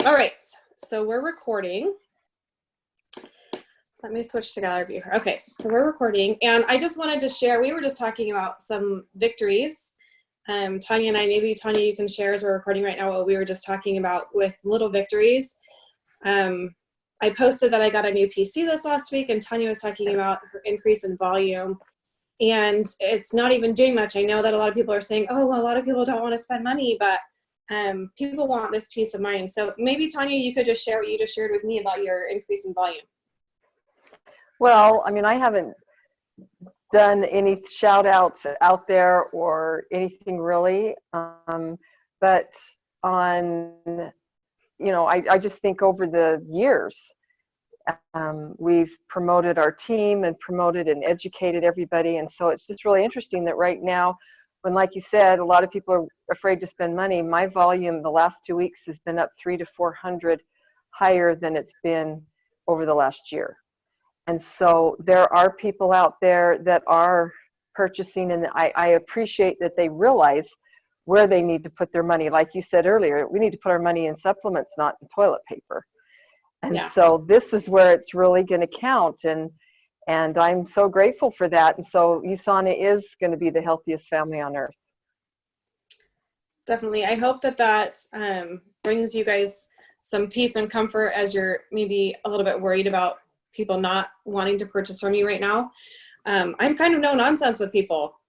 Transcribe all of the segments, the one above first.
All right, so we're recording. Let me switch to gallery view here. Okay, so we're recording, and I just wanted to share, we were just talking about some victories. Tanya and I, maybe Tanya, you can share as we're recording right now what we were just talking about with little victories. I posted that I got a new PC this last week, and Tanya was talking about her increase in volume, and it's not even doing much. I know that a lot of people are saying, oh, well, a lot of people don't want to spend money, but people want this peace of mind. So maybe, Tanya, you could just share what you just shared with me about your increase in volume. Well, I mean, I haven't done any shout outs out there or anything really, but on, I just think over the years, we've promoted our team and promoted and educated everybody. And so it's just really interesting that right now, when, like you said, a lot of people are afraid to spend money, my volume the last 2 weeks has been up 300 to 400 higher than it's been over the last year. And so there are people out there that are purchasing, and I appreciate that they realize where they need to put their money. Like you said earlier, we need to put our money in supplements, not in toilet paper. And so this is where it's really going to count. And I'm so grateful for that. And so USANA is going to be the healthiest family on earth. Definitely. I hope that brings you guys some peace and comfort as you're maybe a little bit worried about people not wanting to purchase from you right now. I'm kind of no nonsense with people.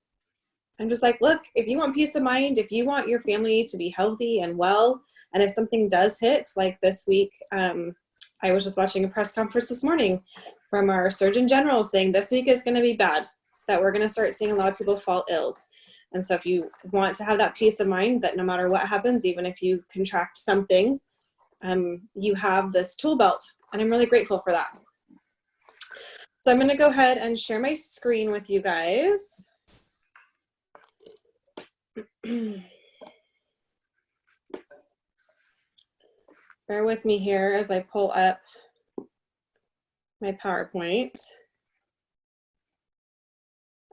I'm just like, look, if you want peace of mind, if you want your family to be healthy and well, and if something does hit, like this week, I was just watching a press conference this morning from our Surgeon General saying this week is going to be bad, that we're going to start seeing a lot of people fall ill. And so if you want to have that peace of mind that no matter what happens, even if you contract something, you have this tool belt, and I'm really grateful for that. So I'm going to go ahead and share my screen with you guys. Bear with me here as I pull up my PowerPoint.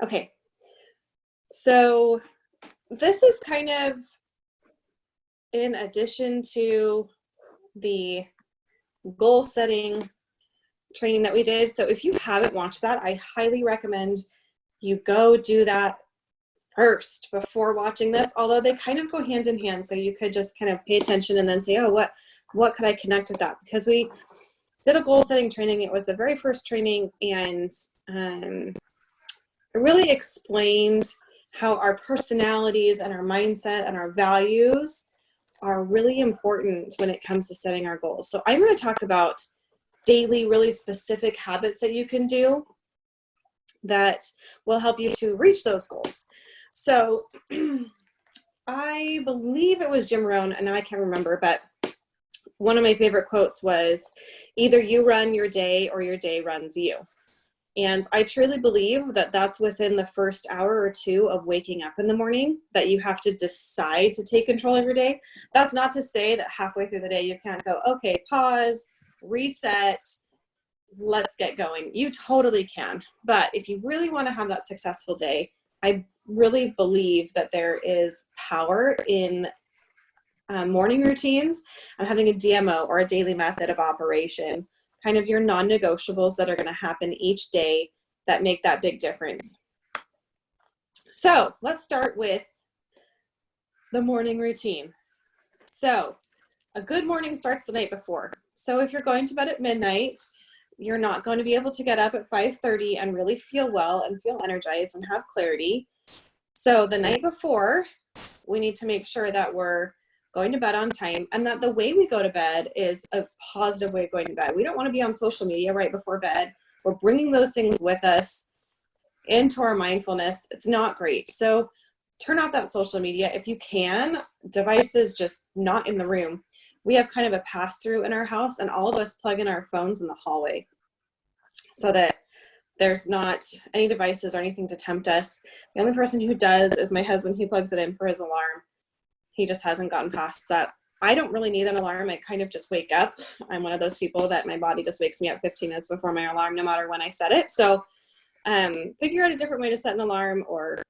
Okay, so this is kind of in addition to the goal setting training that we did. So if you haven't watched that, I highly recommend you go do that first before watching this, although they kind of go hand in hand. So you could just kind of pay attention and then say, oh, what could I connect with that? Because we did a goal setting training. It was the very first training, and it really explained how our personalities and our mindset and our values are really important when it comes to setting our goals. So I'm going to talk about daily, really specific habits that you can do that will help you to reach those goals. So I believe it was Jim Rohn, and now I can't remember, but one of my favorite quotes was, either you run your day or your day runs you. And I truly believe that that's within the first hour or two of waking up in the morning that you have to decide to take control of your day. That's not to say that halfway through the day you can't go, okay, pause, reset, let's get going. You totally can. But if you really want to have that successful day, I really believe that there is power in morning routines and having a DMO, or a daily method of operation, kind of your non-negotiables that are going to happen each day that make that big difference. So let's start with the morning routine. So a good morning starts the night before. So if you're going to bed at midnight, you're not going to be able to get up at 5:30 and really feel well and feel energized and have clarity. So the night before, we need to make sure that we're going to bed on time, and that the way we go to bed is a positive way of going to bed. We don't want to be on social media right before bed. We're bringing those things with us into our mindfulness. It's not great. So turn off that social media if you can. Devices just not in the room. We have kind of a pass-through in our house, and all of us plug in our phones in the hallway so that there's not any devices or anything to tempt us. The only person who does is my husband. He plugs it in for his alarm. He just hasn't gotten past that. I don't really need an alarm. I kind of just wake up. I'm one of those people that my body just wakes me up 15 minutes before my alarm, no matter when I set it. So figure out a different way to set an alarm, or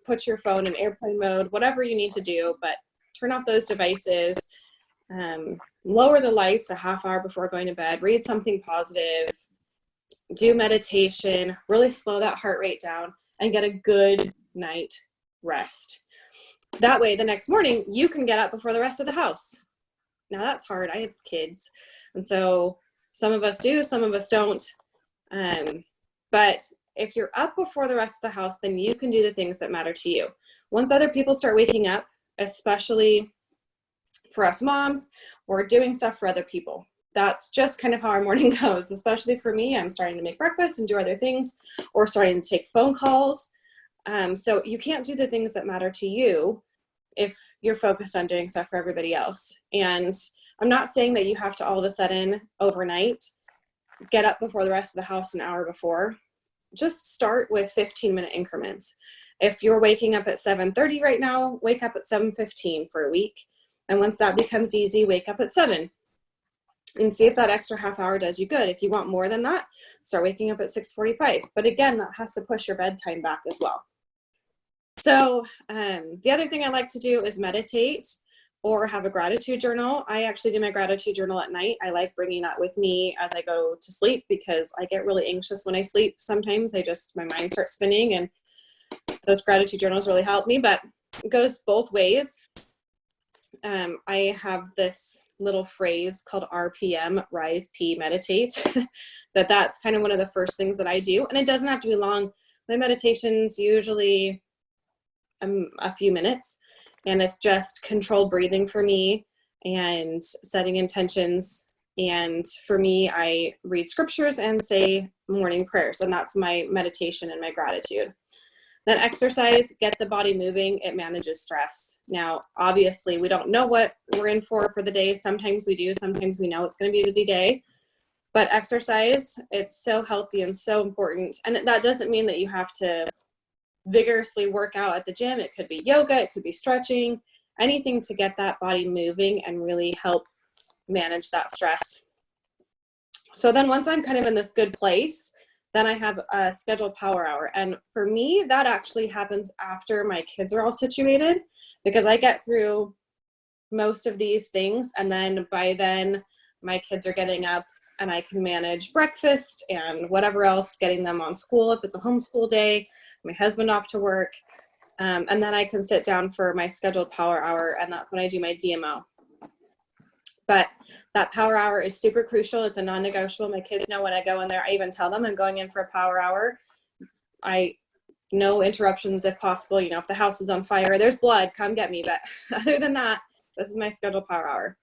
put your phone in airplane mode, whatever you need to do, but turn off those devices. lower the lights a half hour before going to bed, read something positive, do meditation, really slow that heart rate down, and get a good night rest. That way, the next morning, you can get up before the rest of the house. Now, that's hard. I have kids, and so some of us do, some of us don't. But if you're up before the rest of the house, then you can do the things that matter to you. Once other people start waking up, especially for us moms, we're doing stuff for other people. That's just kind of how our morning goes, especially for me. I'm starting to make breakfast and do other things, or starting to take phone calls. So you can't do the things that matter to you if you're focused on doing stuff for everybody else. And I'm not saying that you have to all of a sudden overnight get up before the rest of the house an hour before. Just start with 15-minute increments. If you're waking up at 7:30 right now, wake up at 7:15 for a week. And once that becomes easy, wake up at 7 and see if that extra half hour does you good. If you want more than that, start waking up at 6:45. But again, that has to push your bedtime back as well. So the other thing I like to do is meditate or have a gratitude journal. I actually do my gratitude journal at night. I like bringing that with me as I go to sleep because I get really anxious when I sleep. Sometimes my mind starts spinning, and those gratitude journals really help me, but it goes both ways. I have this little phrase called RPM, Rise, P, Meditate, that's kind of one of the first things that I do. And it doesn't have to be long. My meditation's usually a few minutes, and it's just controlled breathing for me and setting intentions. And for me, I read scriptures and say morning prayers, and that's my meditation and my gratitude. Then exercise, get the body moving. It manages stress. Now, obviously, we don't know what we're in for the day. Sometimes we do. Sometimes we know it's going to be a busy day. But exercise, it's so healthy and so important. And that doesn't mean that you have to vigorously work out at the gym. It could be yoga. It could be stretching. Anything to get that body moving and really help manage that stress. So then once I'm kind of in this good place, then I have a scheduled power hour. And for me, that actually happens after my kids are all situated, because I get through most of these things. And then by then my kids are getting up and I can manage breakfast and whatever else, getting them on school if it's a homeschool day, my husband off to work. And then I can sit down for my scheduled power hour. And that's when I do my DMO. But that power hour is super crucial. It's a non-negotiable. My kids know when I go in there, I even tell them I'm going in for a power hour. No interruptions if possible. You know, if the house is on fire, there's blood, come get me. But other than that, this is my scheduled power hour.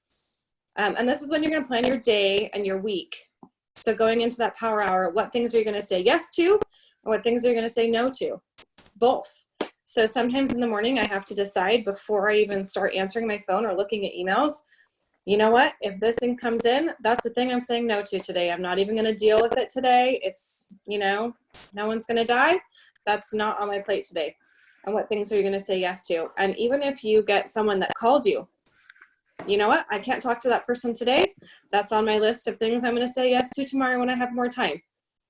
And this is when you're going to plan your day and your week. So going into that power hour, what things are you going to say yes to, and what things are you going to say no to? Both. So sometimes in the morning, I have to decide before I even start answering my phone or looking at emails, you know what, if this thing comes in, that's the thing I'm saying no to today. I'm not even going to deal with it today. It's, no one's going to die. That's not on my plate today. And what things are you going to say yes to? And even if you get someone that calls you, you know what, I can't talk to that person today. That's on my list of things I'm going to say yes to tomorrow when I have more time.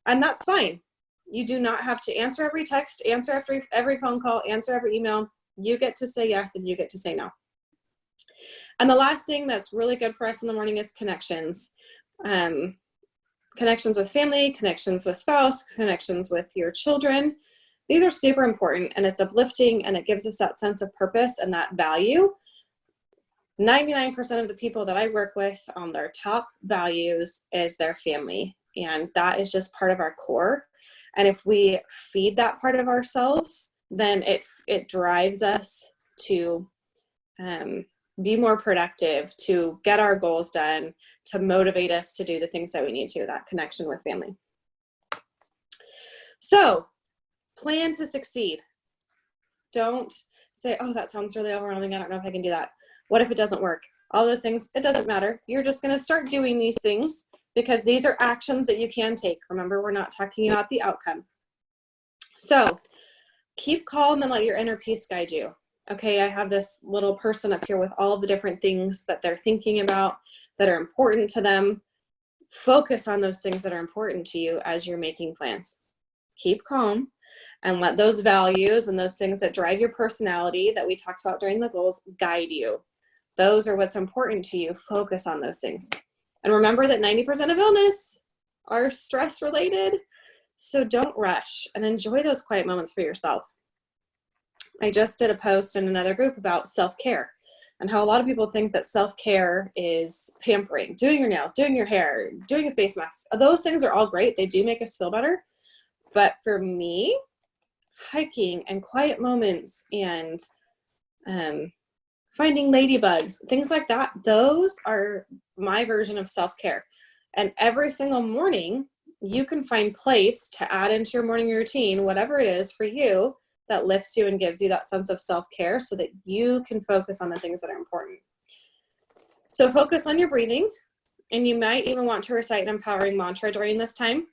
And that's fine. You do not have to answer every text, answer every phone call, answer every email. You get to say yes and you get to say no. And the last thing that's really good for us in the morning is connections. Connections with family, connections with spouse, connections with your children. These are super important, and it's uplifting, and it gives us that sense of purpose and that value. 99% of the people that I work with on their top values is their family, and that is just part of our core. And if we feed that part of ourselves, then it drives us to be more productive, to get our goals done, to motivate us to do the things that we need to, that connection with family. So plan to succeed. Don't say, oh, that sounds really overwhelming. I don't know if I can do that. What if it doesn't work? All those things, it doesn't matter. You're just going to start doing these things because these are actions that you can take. Remember, we're not talking about the outcome. So keep calm and let your inner peace guide you. Okay, I have this little person up here with all of the different things that they're thinking about that are important to them. Focus on those things that are important to you as you're making plans. Keep calm and let those values and those things that drive your personality that we talked about during the goals guide you. those are what's important to you. Focus on those things. And remember that 90% of illness are stress related. So don't rush and enjoy those quiet moments for yourself. I just did a post in another group about self-care and how a lot of people think that self-care is pampering, doing your nails, doing your hair, doing a face mask. Those things are all great. They do make us feel better. But for me, hiking and quiet moments and finding ladybugs, things like that, those are my version of self-care. And every single morning, you can find place to add into your morning routine, whatever it is for you, that lifts you and gives you that sense of self-care so that you can focus on the things that are important. So focus on your breathing, and you might even want to recite an empowering mantra during this time,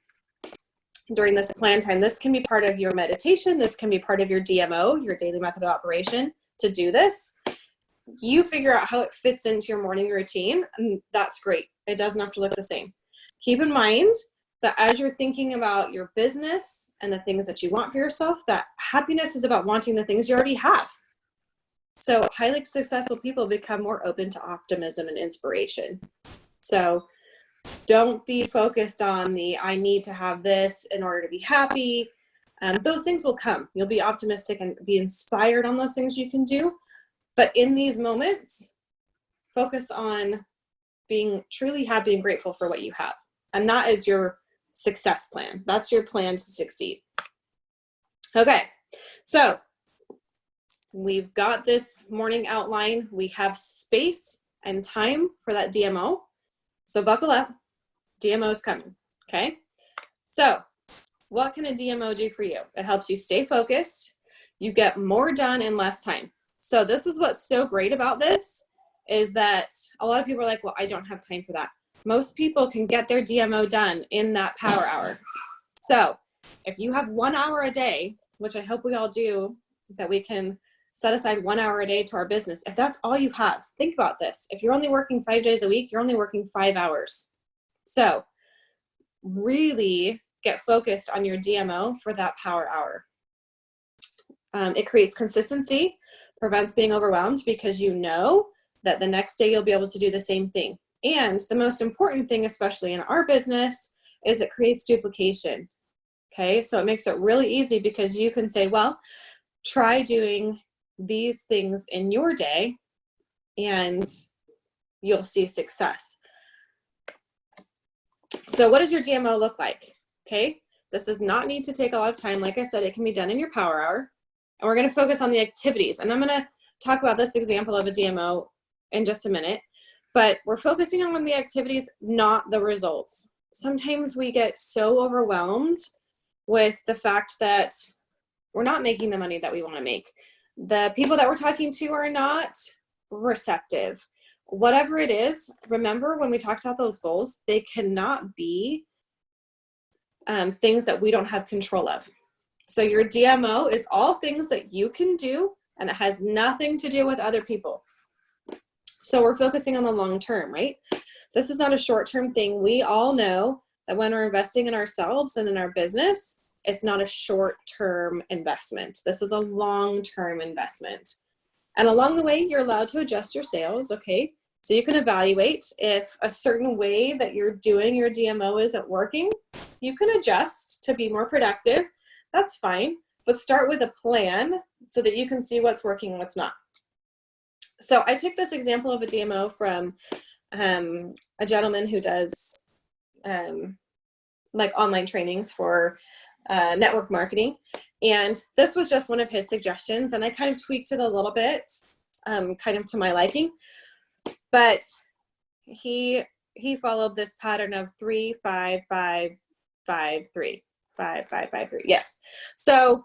during this plan time. This can be part of your meditation. This can be part of your DMO, your daily method of operation, to do this. You figure out how it fits into your morning routine, and that's great. It doesn't have to look the same. Keep in mind that as you're thinking about your business and the things that you want for yourself, that happiness is about wanting the things you already have. So highly successful people become more open to optimism and inspiration. So don't be focused on the, I need to have this in order to be happy. Those things will come. You'll be optimistic and be inspired on those things you can do. But in these moments, focus on being truly happy and grateful for what you have. And that is your success plan. That's your plan to succeed. Okay, so we've got this morning outline. We have space and time for that DMO. So buckle up. DMO is coming, okay? So what can a DMO do for you? It helps you stay focused. You get more done in less time. So this is what's so great about this, is that a lot of people are like, well, I don't have time for that. Most people can get their DMO done in that power hour. So if you have 1 hour a day, which I hope we all do, that we can set aside 1 hour a day to our business. If that's all you have, think about this. If you're only working 5 days a week, you're only working 5 hours. So really get focused on your DMO for that power hour. It creates consistency, prevents being overwhelmed, because you know that the next day you'll be able to do the same thing. And the most important thing, especially in our business, is it creates duplication. Okay, so it makes it really easy, because you can say, well, try doing these things in your day and you'll see success. So what does your DMO look like? Okay, this does not need to take a lot of time. Like I said, it can be done in your power hour. And we're going to focus on the activities. And I'm going to talk about this example of a DMO in just a minute. But we're focusing on the activities, not the results. Sometimes we get so overwhelmed with the fact that we're not making the money that we want to make. The people that we're talking to are not receptive. Whatever it is, remember when we talked about those goals, they cannot be things that we don't have control of. So your DMO is all things that you can do, and it has nothing to do with other people. So we're focusing on the long term, right? This is not a short-term thing. We all know that when we're investing in ourselves and in our business, it's not a short-term investment. This is a long-term investment. And along the way, you're allowed to adjust your sales, okay? So you can evaluate if a certain way that you're doing your DMO isn't working. You can adjust to be more productive. That's fine. But start with a plan so that you can see what's working and what's not. So I took this example of a DMO from a gentleman who does like online trainings for network marketing. And this was just one of his suggestions. And I kind of tweaked it a little bit, kind of to my liking. But he followed this pattern of 3, 5, 5, 5, 3, 5, 5, 5, 3. Yes. So,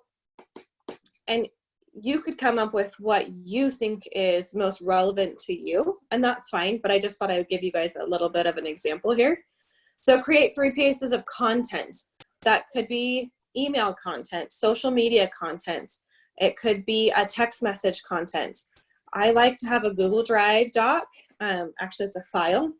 and you could come up with what you think is most relevant to you, and that's fine. But I just thought I would give you guys a little bit of an example here. So create 3 pieces of content. That could be email content, social media content. It could be a text message content. I like to have a Google Drive doc. Actually, it's a file.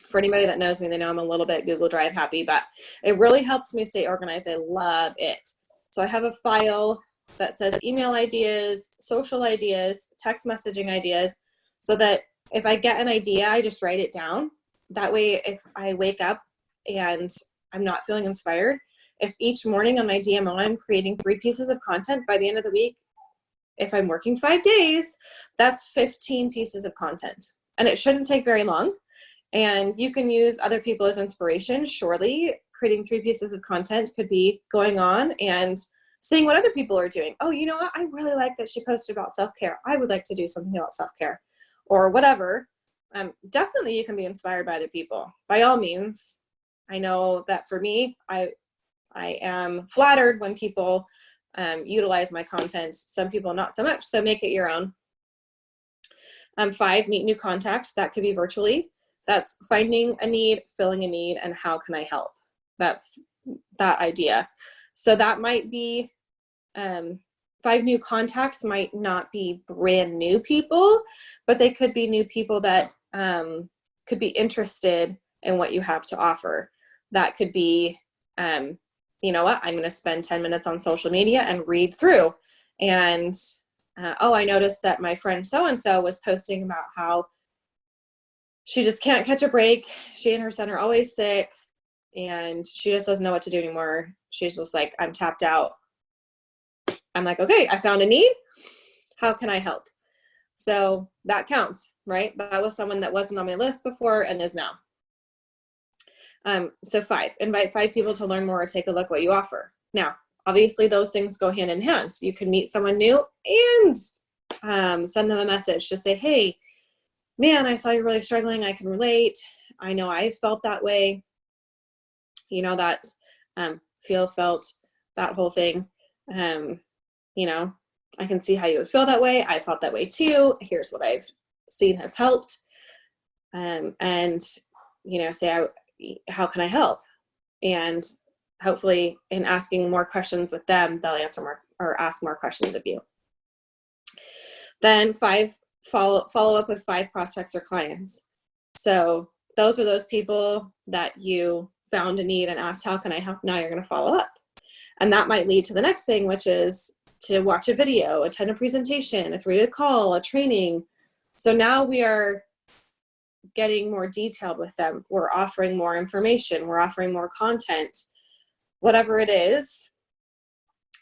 For anybody that knows me, they know I'm a little bit Google Drive happy, but it really helps me stay organized. I love it. So I have a file that says email ideas, social ideas, text messaging ideas. so that if I get an idea, I just write it down. That way, if I wake up and I'm not feeling inspired, if each morning on my DMO, I'm creating 3 pieces of content, by the end of the week, if I'm working 5 days, that's 15 pieces of content. And it shouldn't take very long. And you can use other people as inspiration. Surely creating 3 pieces of content could be going on and seeing what other people are doing. Oh, you know what? I really like that she posted about self-care. I would like to do something about self-care or whatever. Definitely you can be inspired by other people. By all means, I know that for me, I am flattered when people utilize my content. Some people not so much, so make it your own. 5, meet new contacts. That could be virtually. That's finding a need, filling a need, and how can I help? That's that idea. So that might be 5 new contacts might not be brand new people, but they could be new people that could be interested in what you have to offer. That could be, you know what, I'm going to spend 10 minutes on social media and read through. And, oh, I noticed that my friend so-and-so was posting about how she just can't catch a break. She and her son are always sick, and she just doesn't know what to do anymore. She's just like, I'm tapped out. I'm like, okay, I found a need. How can I help? So that counts, right? That was someone that wasn't on my list before and is now. So 5, invite 5 people to learn more or take a look what you offer. Now, obviously those things go hand in hand. You can meet someone new and send them a message to say, hey, man, I saw you're really struggling. I can relate. I know I felt that way. You know, that felt, that whole thing. You know, I can see how you would feel that way. I felt that way too. Here's what I've seen has helped. And, you know, say, how can I help? And hopefully in asking more questions with them, they'll answer more or ask more questions of you. Then 5, follow up with 5 prospects or clients. So those are those people that you found a need and asked, how can I help? Now you're going to follow up. And that might lead to the next thing, which is to watch a video, attend a presentation, a 3-way call, a training. So now we are getting more detailed with them. We're offering more information. We're offering more content, whatever it is.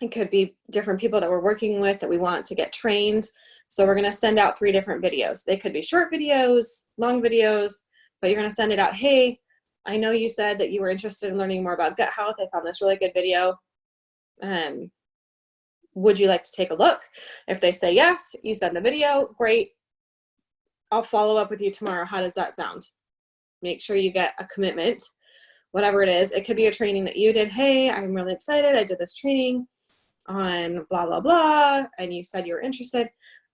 It could be different people that we're working with that we want to get trained. So we're going to send out 3 different videos. They could be short videos, long videos, but you're going to send it out. Hey, I know you said that you were interested in learning more about gut health. I found this really good video. Would you like to take a look? If they say yes, you send the video. Great. I'll follow up with you tomorrow. How does that sound? Make sure you get a commitment, whatever it is. It could be a training that you did. Hey, I'm really excited. I did this training on blah, blah, blah. And you said you were interested.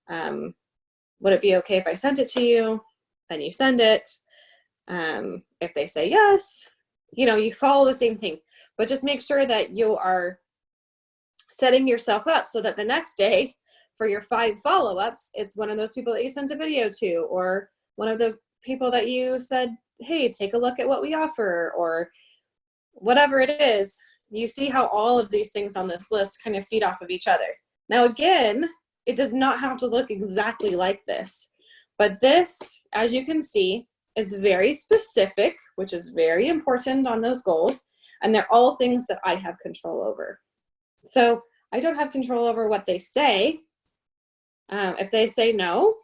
Would it be okay if I sent it to you? Then you send it. If they say yes, you know, you follow the same thing, but just make sure that you are setting yourself up so that the next day for your 5 follow-ups, it's one of those people that you sent a video to, or one of the people that you said, hey, take a look at what we offer, or whatever it is. You see how all of these things on this list kind of feed off of each other. Now, again, it does not have to look exactly like this, but this, as you can see, is very specific, which is very important on those goals. And they're all things that I have control over. So I don't have control over what they say. If they say no,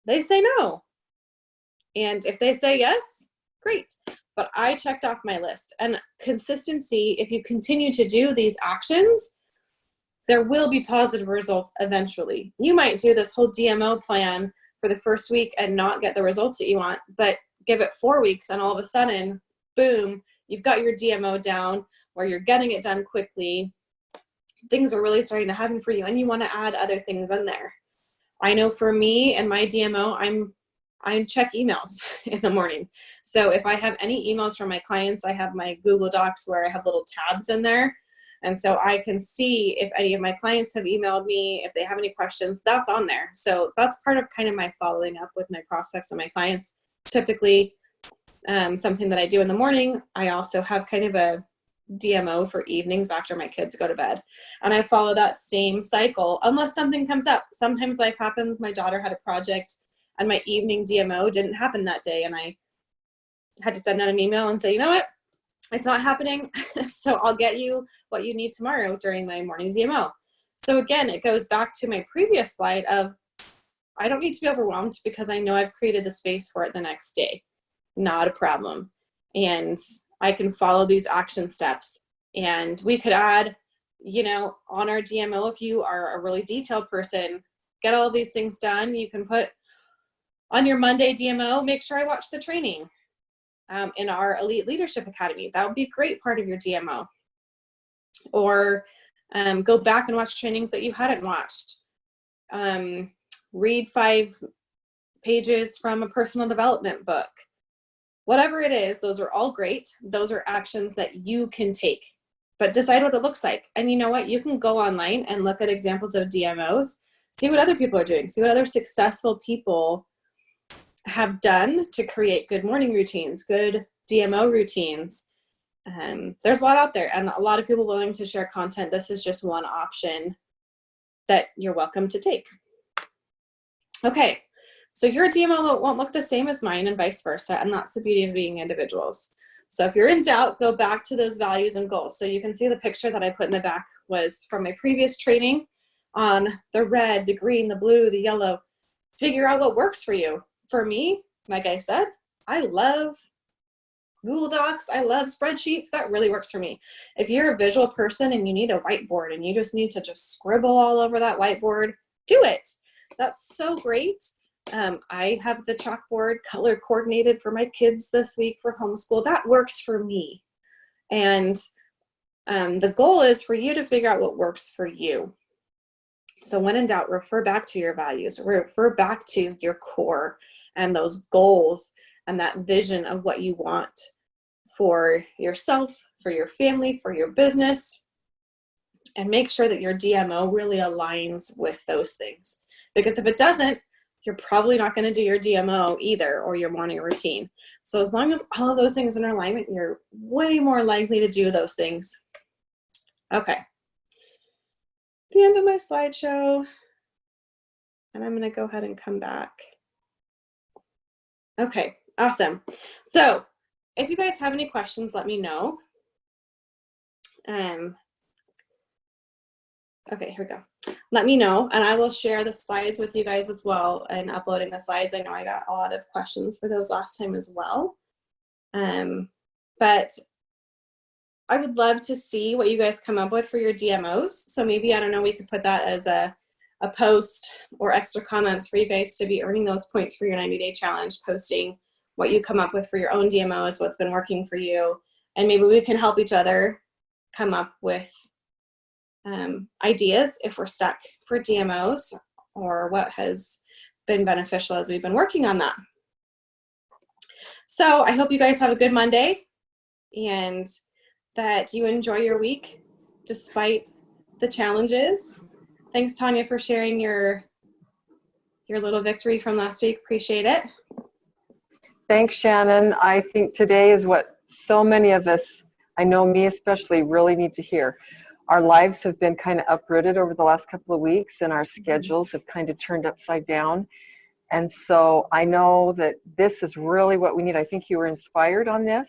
they say no. And if they say yes, great. But I checked off my list. And consistency, if you continue to do these actions, there will be positive results eventually. You might do this whole DMO plan for the first week and not get the results that you want, but give it 4 weeks and all of a sudden, boom, you've got your DMO down, or you're getting it done quickly. Things are really starting to happen for you, and you want to add other things in there. I know for me and my DMO, I check emails in the morning. So if I have any emails from my clients, I have my Google Docs where I have little tabs in there. And so I can see if any of my clients have emailed me, if they have any questions, that's on there. So that's part of kind of my following up with my prospects and my clients. Typically, something that I do in the morning, I also have kind of a DMO for evenings after my kids go to bed. And I follow that same cycle unless something comes up. Sometimes life happens. My daughter had a project and my evening DMO didn't happen that day. And I had to send out an email and say, you know what, it's not happening. So I'll get you what you need tomorrow during my morning DMO. So again, it goes back to my previous slide of, I don't need to be overwhelmed because I know I've created the space for it the next day. Not a problem. And I can follow these action steps. And we could add, you know, on our DMO, if you are a really detailed person, get all these things done. You can put on your Monday DMO, make sure I watch the training in our Elite Leadership Academy. That would be a great part of your DMO. Or go back and watch trainings that you hadn't watched. Read 5 pages from a personal development book. Whatever it is, those are all great. Those are actions that you can take, but decide what it looks like. And you know what? You can go online and look at examples of DMOs, see what other people are doing, see what other successful people have done to create good morning routines, good DMO routines. There's a lot out there and a lot of people willing to share content. This is just one option that you're welcome to take. Okay, so your DMO won't look the same as mine and vice versa, and that's the beauty of being individuals. So if you're in doubt, go back to those values and goals. So you can see the picture that I put in the back was from my previous training on the red, the green, the blue, the yellow. Figure out what works for you. For me, like I said, I love Google Docs. I love spreadsheets. That really works for me. If you're a visual person and you need a whiteboard and you just need to just scribble all over that whiteboard, do it. That's so great. I have the chalkboard color coordinated for my kids this week for homeschool. That works for me. And the goal is for you to figure out what works for you. So when in doubt, refer back to your values, refer back to your core and those goals and that vision of what you want for yourself, for your family, for your business, and make sure that your DMO really aligns with those things. Because if it doesn't, you're probably not going to do your DMO either or your morning routine. So as long as all of those things are in alignment, you're way more likely to do those things. Okay. The end of my slideshow. And I'm going to go ahead and come back. Okay, awesome. So if you guys have any questions, let me know. Okay, here we go. Let me know, and I will share the slides with you guys as well and uploading the slides. I know I got a lot of questions for those last time as well. But I would love to see what you guys come up with for your DMOs. So maybe, I don't know, we could put that as a post or extra comments for you guys to be earning those points for your 90-day challenge, posting what you come up with for your own DMOs, what's been working for you, and maybe we can help each other come up with ideas if we're stuck for DMOs or what has been beneficial as we've been working on that. So I hope you guys have a good Monday and that you enjoy your week despite the challenges. Thanks, Tanya, for sharing your little victory from last week. Appreciate it. Thanks, Shannon. I think today is what so many of us, I know me especially, really need to hear. Our lives have been kind of uprooted over the last couple of weeks, and our schedules have kind of turned upside down. And so I know that this is really what we need. I think you were inspired on this,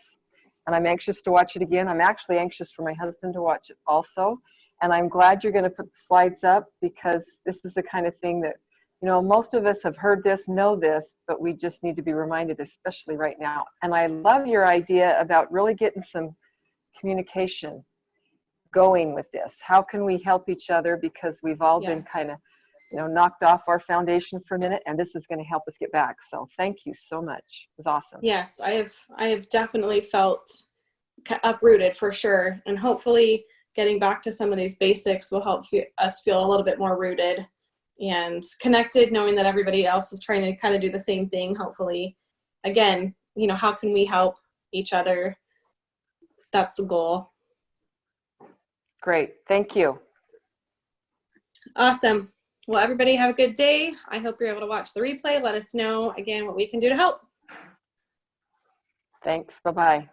and I'm anxious to watch it again. I'm actually anxious for my husband to watch it also. And I'm glad you're going to put the slides up, because this is the kind of thing that, you know, most of us have heard this, know this, but we just need to be reminded, especially right now. And I love your idea about really getting some communication going with this. How can we help each other? Because we've all been kind of, you know, knocked off our foundation for a minute, and this is going to help us get back. So thank you so much. It was awesome. Yes, I have definitely felt uprooted for sure. And hopefully getting back to some of these basics will help us feel a little bit more rooted and connected, knowing that everybody else is trying to kind of do the same thing. Hopefully, again, you know, how can we help each other? That's the goal. Great. Thank you. Awesome. Well, everybody have a good day. I hope you're able to watch the replay. Let us know again what we can do to help. Thanks. Bye-bye.